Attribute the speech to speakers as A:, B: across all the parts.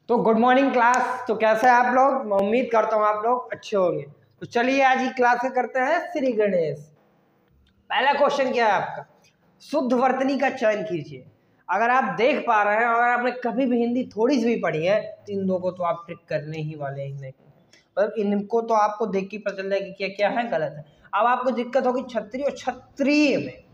A: तो good morning class. तो कैसे हैं आप लोग? मैं उम्मीद करता हूँ आप लोग अच्छे होंगे। तो चलिए आज की क्लास में करते हैं श्री गणेश। पहला क्वेश्चन क्या है आपका? शुद्ध वर्तनी का चयन कीजिए। अगर आप देख पा रहे हैं, अगर आपने कभी भी हिंदी थोड़ी सी भी पढ़ी है तो इन दो को तो आप ट्रिक करने ही वाले ही नहीं। मतलब इनको तो आपको देख के पता चल जाएगा कि क्या क्या है, गलत है। अब आपको दिक्कत होगी क्षत्रिय और क्षत्रिय में।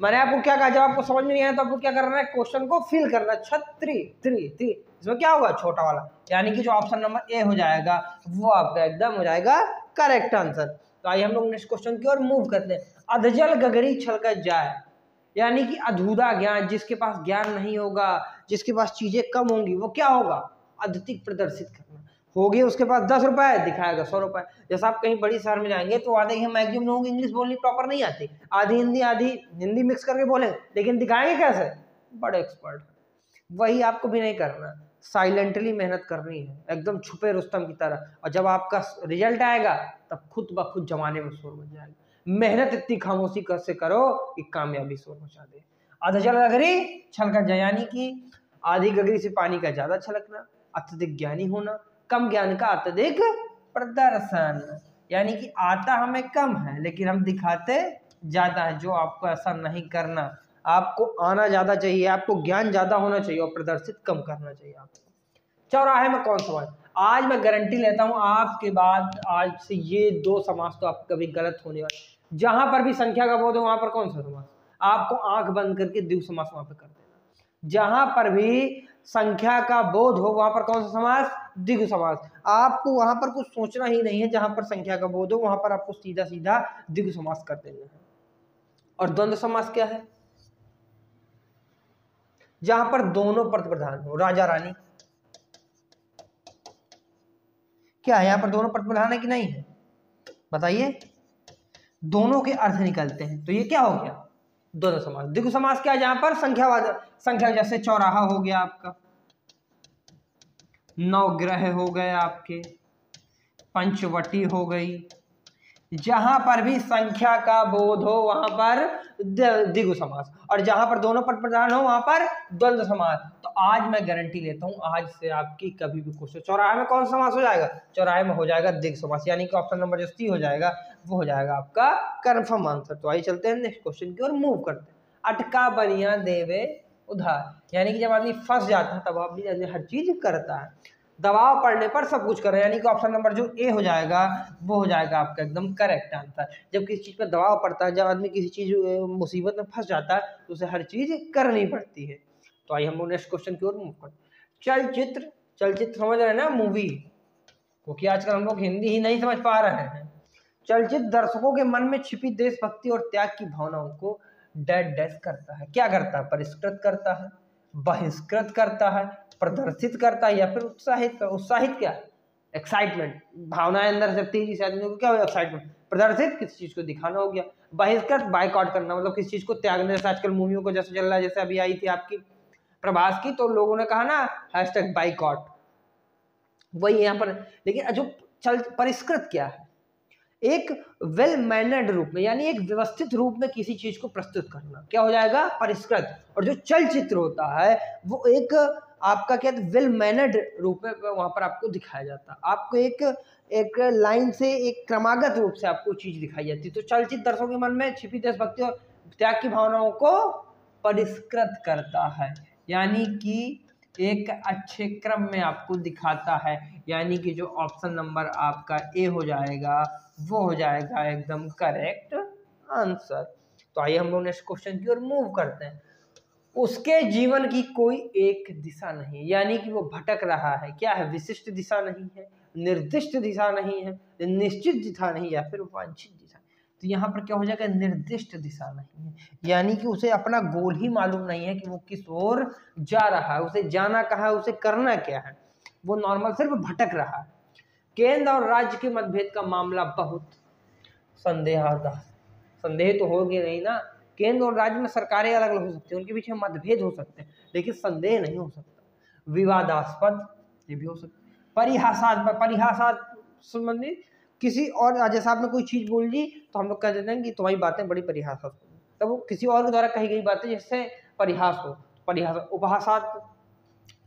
A: मैंने आपको क्या कहा, जब आपको समझ में नहीं आया तो आपको क्या करना है, क्वेश्चन को फिल करना है। छत्री त्रि त्रि, इसमें क्या होगा, छोटा वाला, यानी कि जो ऑप्शन नंबर ए हो जाएगा वो आपका एकदम हो जाएगा करेक्ट आंसर। तो आइए हम लोग नेक्स्ट क्वेश्चन की ओर मूव करते हैं। अधजल गगरी छलकत जाए, यानी कि अधूरा ज्ञान, जिसके पास ज्ञान नहीं होगा, जिसके पास चीजें कम होंगी, वो क्या होगा, अद्वितीय प्रदर्शित करना होगी। उसके पास 10 रुपए दिखाएगा 100 रुपए। जैसे आप कहीं बड़ी शहर में जाएंगे तो आधे मैक्सिमम लोगों को इंग्लिश बोलनी प्रॉपर नहीं आती, आधी हिंदी मिक्स करके बोले, लेकिन दिखाएंगे कैसे, बड़े एक्सपर्ट। वही आपको भी नहीं करना, साइलेंटली मेहनत करनी है, एकदम छुपे रुस्तम की तरह। और जब आपका रिजल्ट आएगा तब खुद ब खुद जमाने में शोर मच जाएगा। मेहनत इतनी खामोशी से करो कि कामयाबी शोर मचा दे। अधजल गगरी छलकत जाए, यानी कि आधी गगरी से पानी का ज्यादा छलकना, अत्यधिक ज्ञानी होना, कम ज्ञान का अत्यधिक प्रदर्शन, यानी कि आता हमें कम है लेकिन हम दिखाते ज्यादा है। जो आपको ऐसा नहीं करना, आपको आना ज्यादा चाहिए, आपको ज्ञान ज्यादा होना चाहिए और प्रदर्शित कम करना चाहिए आपको। चौराहे में कौन समास? आज मैं गारंटी लेता हूं आपके बाद आज से ये दो समास तो आप कभी गलत होने वाले। जहां पर भी संख्या का बोध हो वहां पर कौन सा समास, आपको आंख बंद करके द्विगु समास वहां पर कर देना। जहां पर भी संख्या का बोध हो वहां पर कौन सा समास, द्विगु समास। आपको वहां पर कुछ सोचना ही नहीं है, जहां पर संख्या का बोध हो वहां पर आपको सीधा सीधा द्विगु समास कर देना है। और द्वंद्व समास क्या है? जहां पर दोनों पद प्रधान हो, राजा रानी। क्या है, यहां पर दोनों पद प्रधान है कि नहीं है, बताइए। दोनों के अर्थ निकलते हैं, तो ये क्या हो गया, द्वंद्व समास। द्विगु समास क्या है, जहां पर संख्या, जैसे चौराहा हो गया आपका, नवग्रह हो गए आपके, पंचवटी हो गई। जहां पर भी संख्या का बोध हो वहां पर द्विगु समास, और जहां पर दोनों पद प्रधान हो वहां पर द्वंद्व समास। तो आज मैं गारंटी लेता हूं, आज से आपकी कभी भी क्वेश्चन, चौराहे में कौन सा समास हो जाएगा, चौराहे में हो जाएगा द्विगु समास, यानी कि ऑप्शन नंबर जो सी हो जाएगा वो हो जाएगा आपका कंफर्म आंसर। तो आइए चलते हैं नेक्स्ट क्वेश्चन की ओर मूव करते हैं। अटका बनिया देवे उधार, यानी कि जब आदमी फंस जाता है तब आदमी हर चीज करता है। दबाव पड़ने पर सब कुछ करें, यानी कि ऑप्शन नंबर जो ए हो जाएगा वो हो जाएगा आपका एकदम करेक्ट आंसर। जब किसी चीज पर दबाव पड़ता है, जब आदमी किसी चीज मुसीबत में फंस जाता है तो उसे हर चीज करनी पड़ती है। तो आइए हम लोग नेक्स्ट क्वेश्चन की ओर मूव करते। चलचित्र समझ रहे हैं ना, मूवी, क्योंकि आजकल हम लोग हिंदी ही नहीं समझ पा रहे हैं। चलचित्र दर्शकों के मन में छिपी देशभक्ति और त्याग की भावनाओं को डैश करता है। क्या करता है, परिष्कृत करता है, बहिष्कृत करता है, प्रदर्शित करता है, या फिर उत्साहित। उत्साहित क्या है, एक्साइटमेंट, भावनाएं अंदर से तेजी से आदमी को क्या हो, एक्साइटमेंट। प्रदर्शित किसी चीज को दिखाना हो गया। बहिष्कृत बाइकआउट करना, मतलब किसी चीज को त्यागने। जैसे आजकल मूवियों को जैसे चल रहा है, जैसे अभी आई थी आपकी प्रभास की, तो लोगों ने कहा ना हैशटैग बाइकआउट, वही यहाँ पर। लेकिन जो परिष्कृत क्या है, एक वेल मैनर्ड रूप में, यानी एक व्यवस्थित रूप में किसी चीज को प्रस्तुत करना, क्या हो जाएगा, परिष्कृत। और जो चलचित्र होता है वो एक आपका क्या, वेल मैनर्ड रूप में वहां पर आपको दिखाया जाता है। आपको एक लाइन से, एक क्रमागत रूप से आपको चीज दिखाई जाती है। तो चलचित्र दर्शकों के मन में छिपी देशभक्ति और त्याग की भावनाओं को परिष्कृत करता है, यानी कि एक अच्छे क्रम में आपको दिखाता है, यानी कि जो ऑप्शन नंबर आपका ए हो जाएगा वो हो जाएगा एकदम करेक्ट आंसर। तो आइए हम लोग नेक्स्ट क्वेश्चन की ओर मूव करते हैं। उसके जीवन की कोई एक दिशा नहीं, यानी कि वो भटक रहा है। क्या है, विशिष्ट दिशा नहीं है, निर्दिष्ट दिशा नहीं है, निश्चित दिशा नहीं, या फिर वांछित दिशा। तो यहाँ पर क्या हो जाएगा, निर्दिष्ट दिशा नहीं है, यानी कि उसे अपना गोल ही मालूम नहीं है कि वो किस ओर जा रहा है, उसे जाना कहाँ है, उसे करना क्या है, वो नॉर्मल सिर्फ भटक रहा है। केंद्र और राज्य के मतभेद का मामला बहुत संदेहास्पद, संदेह तो हो गया नहीं ना। केंद्र और राज्य में सरकारें अलग अलग हो सकती हैं, उनके बीच में मतभेद हो सकते हैं, लेकिन संदेह नहीं हो सकता। विवादास्पद ये भी हो सकता है। परिहासात संबंधी किसी और, जैसे आपने कोई चीज बोल दी तो हम लोग कह देते हैं कि तुम्हारी बातें बड़ी परिहासात, तब वो किसी और के द्वारा कही गई बातें जिससे परिहास हो, परिहास। उपहासात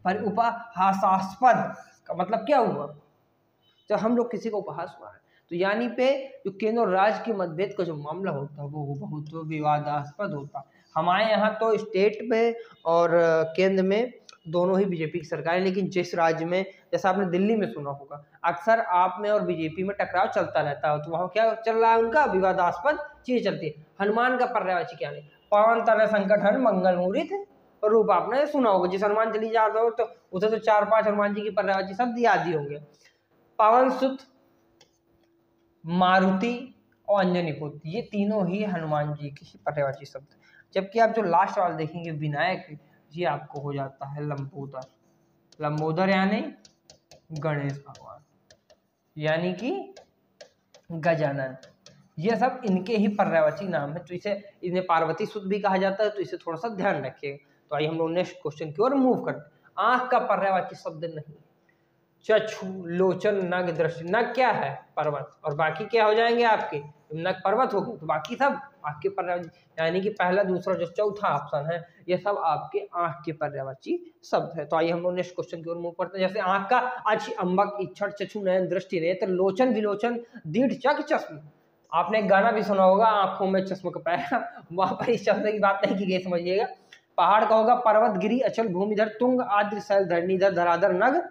A: पर उपहासास्पद का मतलब क्या हुआ, जब हम लोग किसी को उपहास हुआ है तो यानी पे जो केंद्र और राज्य के मतभेद का जो मामला होता है वो बहुत विवादास्पद होता है। हमारे यहाँ तो स्टेट में और केंद्र में दोनों ही बीजेपी की सरकार है, लेकिन जिस राज्य में, जैसा आपने दिल्ली में सुना होगा, अक्सर आप में और बीजेपी में टकराव चलता रहता है, तो वहाँ क्या चल रहा है, उनका विवादास्पद चीज चलती है। हनुमान का पर्यायवाची क्या नहीं, पवन तनय संकट हर मंगल मुहूर्त रूप, आपने सुना होगा। जिस हनुमान चली जा रहे हो तो उसे तो 4-5 हनुमान जी की पर्यायवाची शब्द याद ही होंगे, पवन सुत, मारुति और अंजनी पुत्र, ये तीनों ही हनुमान जी की पर्यायवाची शब्द। जबकि आप जो लास्ट वाला देखेंगे विनायक, ये आपको हो जाता है लंबोदर। लंबोदर यानी गणेश भगवान, यानी कि गजानन, ये सब इनके ही पर्यायवाची नाम है। तो इसे इन्हें पार्वती सुत भी कहा जाता है, तो इसे थोड़ा सा ध्यान रखिएगा। तो आइए हम लोग नेक्स्ट क्वेश्चन की ओर मूव करते हैं। आंख का पर्यायवाची शब्द नहीं, चक्षु, लोचन, नग, दृष्टि। नग क्या है, पर्वत, और बाकी क्या हो जाएंगे आपके, नग पर्वत हो गए, तो बाकी सब आपके पर्यायवाची, यानी कि पहला, दूसरा जो चौथा ऑप्शन है ये सब आपके आंख के पर्यायवाची शब्द है। तो आइए हम लोग नेक्स्ट क्वेश्चन की ओर मूव करते हैं। जैसे आंख का अच्छ, अम्बक, इच्छड़, चक्षु, नयन, दृष्टि, नेत्र, लोचन, विलोचन, दीढ़, चक, चश्म। आपने एक गाना भी सुना होगा, आंखों में चश्मा का पैर, वहां पर इस शब्द की बात नहीं की गई, समझिएगा। पहाड़ का होगा पर्वत, गिरी, अचल, भूमिधर, तुंग, आद्र, शैल, धरणीधर, धराधर, नग,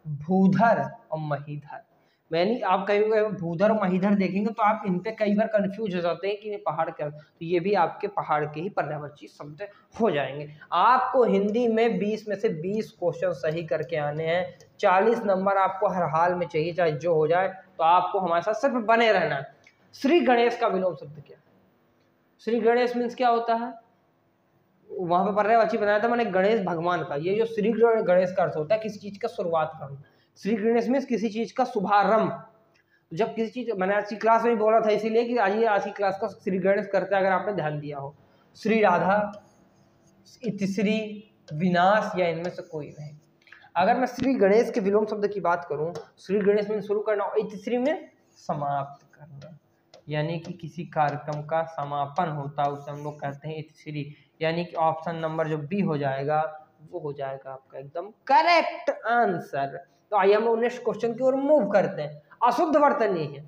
A: भूधर और महीधर। मैंने आप कई भूधर और महीधर देखेंगे तो आप इन पे कई बार कंफ्यूज हो जाते हैं कि ये पहाड़ क्या, तो ये भी आपके पहाड़ के ही पर्यायवाची शब्द हो जाएंगे। आपको हिंदी में 20 में से 20 क्वेश्चन सही करके आने हैं, 40 नंबर आपको हर हाल में चाहिए, चाहे जो हो जाए। तो आपको हमारे साथ सिर्फ बने रहना है। श्री गणेश का विलोम शब्द क्या है, श्री गणेश मीन्स क्या होता है, वहां पे पर्यायवाची बनाया था मैंने गणेश भगवान का। ये जो श्री गणेश का अर्थ होता है किसी चीज का शुरुआत करना, श्री गणेश मीन्स किसी चीज का शुभारंभ। जब किसी चीज, मैंने आज की क्लास में बोला था इसीलिए कि आज की क्लास का श्री गणेश करते हैं, अगर आपने ध्यान दिया हो। श्री राधा, इतिश्री, विनाश या इनमें से कोई नहीं। अगर मैं श्री गणेश के विलोम शब्द की बात करूं, श्री गणेश में शुरू करना और इतिश्री में समाप्त करना, यानी कि किसी कार्यक्रम का समापन होता है उसे हम लोग कहते हैं इतिश्री। यानी कि ऑप्शन नंबर जो बी हो जाएगा वो हो जाएगा आपका एकदम करेक्ट आंसर। तो आइए हम लोग नेक्स्ट क्वेश्चन की ओर मूव करते हैं। अशुद्ध वर्तनी है,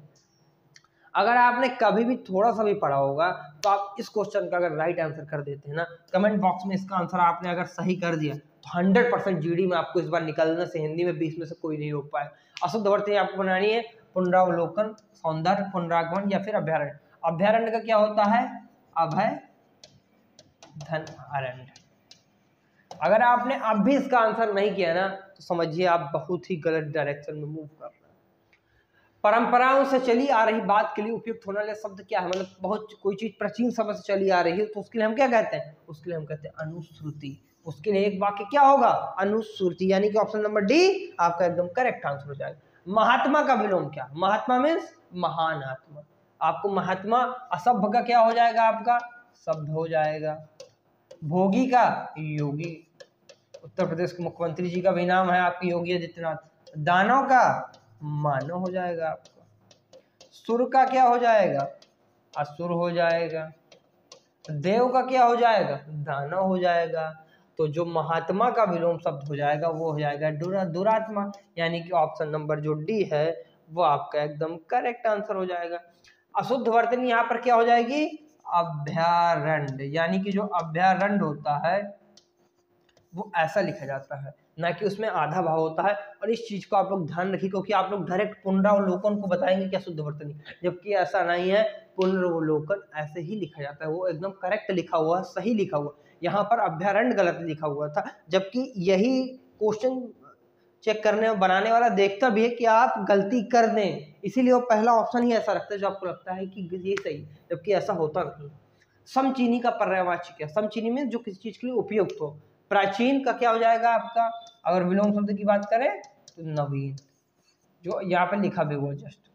A: अगर आपने कभी भी थोड़ा सा भी पढ़ा होगा तो आप इस क्वेश्चन का अगर राइट आंसर कर देते हैं ना, कमेंट बॉक्स में इसका आंसर आपने अगर सही कर दिया तो 100% जीडी में आपको इस बार निकलने से हिंदी में 20 में से कोई नहीं रोक पाए। अशुद्ध वर्तनी आपको बनानी है पुनरावलोकन, सौंदर्य, पुनरागमन या फिर अभ्यारण्य। अभ्यारण्य का क्या होता है, अभय धन अरण्य। अगर आपने अब भी इसका आंसर नहीं किया ना तो समझिए आप बहुत ही गलत डायरेक्शन में मूव कर रहे हैं। परंपराओं से चली आ रही बात के लिए उपयुक्त होने वाले शब्द क्या है, मतलब बहुत कोई चीज प्राचीन समय से चली आ रही है तो उसके लिए हम क्या कहते हैं, उसके लिए हम कहते हैं अनुश्रुति। उसके लिए एक वाक्य क्या होगा, अनुश्रुति, यानी कि ऑप्शन नंबर डी आपका एकदम करेक्ट आंसर हो जाएगा। महात्मा का विलोम क्या, महात्मा मीन्स महान आत्मा। आपको महात्मा असभ्य का क्या हो जाएगा, आपका सभ्य हो जाएगा। भोगी का योगी, उत्तर प्रदेश के मुख्यमंत्री जी का भी नाम है आपकी योगी आदित्यनाथ। दानव का मानव हो जाएगा आपका। सुर का क्या हो जाएगा, असुर हो जाएगा। देव का क्या हो जाएगा, दानव हो जाएगा। तो जो महात्मा का विलोम शब्द हो जाएगा वो हो जाएगा दुरात्मा, यानी कि ऑप्शन नंबर जो डी है वो आपका एकदम करेक्ट आंसर हो जाएगा। अशुद्ध वर्तनी यहाँ पर क्या हो जाएगी, अभ्यारण्य, यानी कि जो अभ्यारण्य होता है वो ऐसा लिखा जाता है, ना कि उसमें आधा भाव होता है। और इस चीज को आप लोग ध्यान रखिए क्योंकि आप लोग डायरेक्ट पुनरावलोकन को बताएंगे क्या शुद्ध वर्तनी, जबकि ऐसा नहीं है। पुनरावलोकन ऐसे ही लिखा जाता है, वो एकदम करेक्ट लिखा हुआ, सही लिखा हुआ। यहाँ पर अभ्यारण्य गलत लिखा हुआ था, जबकि यही क्वेश्चन चेक करने और बनाने वाला देखता भी है कि आप गलती कर दें, इसीलिए वो पहला ऑप्शन ही ऐसा रखता है जो आपको लगता है कि ये सही, जबकि ऐसा होता नहीं। समचीनी का पर्यायवाची क्या, समचीनी में जो किसी चीज के लिए उपयुक्त हो। प्राचीन का क्या हो जाएगा आपका, अगर विलोम शब्द की बात करें तो नवीन, जो यहाँ पे लिखा भी हुआ जस्ट।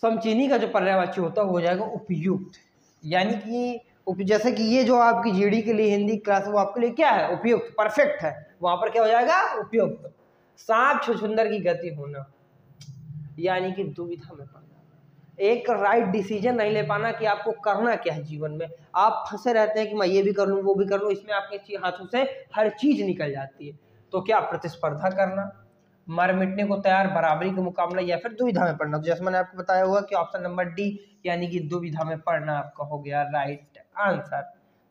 A: समचीनी का जो पर्यायवाची होता है वो हो जाएगा उपयुक्त, यानी कि जैसे कि ये जो आपकी जीडी के लिए हिंदी क्लास वो आपके लिए क्या है, उपयुक्त, परफेक्ट है, वहां पर क्या हो जाएगा, उपयुक्त। सांप छुछुंदर की गति होना, यानी कि दुविधा में पड़ना, एक राइट डिसीजन नहीं ले पाना कि आपको करना क्या है जीवन में। आप फंसे रहते हैं कि मैं ये भी कर लूँ वो भी कर लूँ, इसमें आपके हाथों से हर चीज निकल जाती है। तो क्या प्रतिस्पर्धा करना, मर मिटने को तैयार, बराबरी का मुकाबला, या फिर दुविधा में पढ़ना। तो जैसे मैंने आपको बताया हुआ कि ऑप्शन नंबर डी यानी कि दुविधा में पढ़ना आपका हो गया राइट आंसर।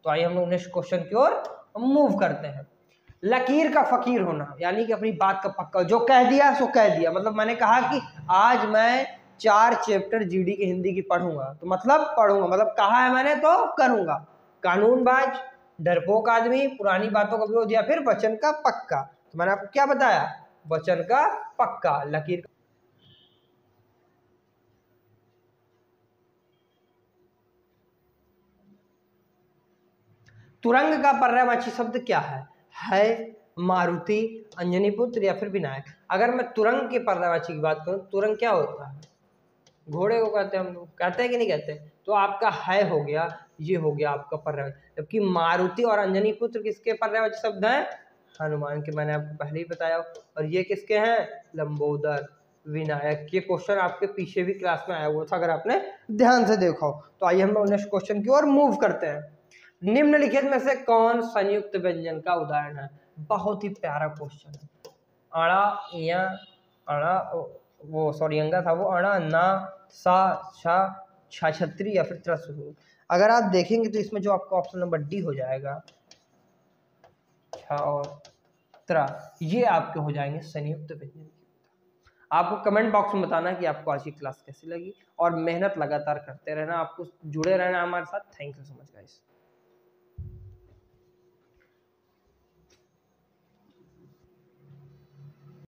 A: तो आइए हम लोग नेक्स्ट क्वेश्चन की ओर मूव करते हैं। लकीर का फकीर होना यानी कि अपनी बात का पक्का, जो कह दिया सो कह दिया। मतलब मैंने कहा कि आज मैं 4 चैप्टर जीडी की हिंदी की पढ़ूंगा, तो मतलब पढ़ूंगा, मतलब कहा है मैंने तो करूंगा। कानूनबाज, डरपोक आदमी, पुरानी बातों का विरोध, या फिर वचन का पक्का। तो मैंने आपको क्या बताया, वचन का पक्का। लकीर तुरंग का पर्यायवाची शब्द क्या है मारुति, अंजनी पुत्र, या फिर विनायक। अगर मैं तुरंग के पर्यायवाची की बात करूं, तुरंग क्या होता है, घोड़े को कहते हैं, हम लोग कहते हैं कि नहीं कहते। तो आपका है हो गया, ये हो गया आपका पर्यायवाची। जबकि मारुति और अंजनी पुत्र किसके पर्यायवाची शब्द हैं, हनुमान के, मैंने आपको पहले ही बताया। और ये किसके हैं, लंबोदर, विनायक। ये क्वेश्चन आपके पीछे भी क्लास में आया हुआ था अगर आपने ध्यान से देखा हो। तो आइए हम लोग नेक्स्ट क्वेश्चन की ओर मूव करते हैं। निम्नलिखित में से कौन संयुक्त व्यंजन का उदाहरण है। बहुत ही प्यारा क्वेश्चन है। अड़ा या अड़ा वो सॉरी अंगा था वो, अड़ा ना सा छा छा छत्री या फिर त्रसु। अगर आप देखेंगे तो इसमें जो आपका ऑप्शन नंबर डी हो जाएगा, छा और त्रा, ये आपके हो जाएंगे संयुक्त व्यंजन। आपको कमेंट बॉक्स में बताना कि आपको आज की क्लास कैसी लगी, और मेहनत लगातार करते रहना, आपको जुड़े रहना हमारे साथ। Thank you so much guys.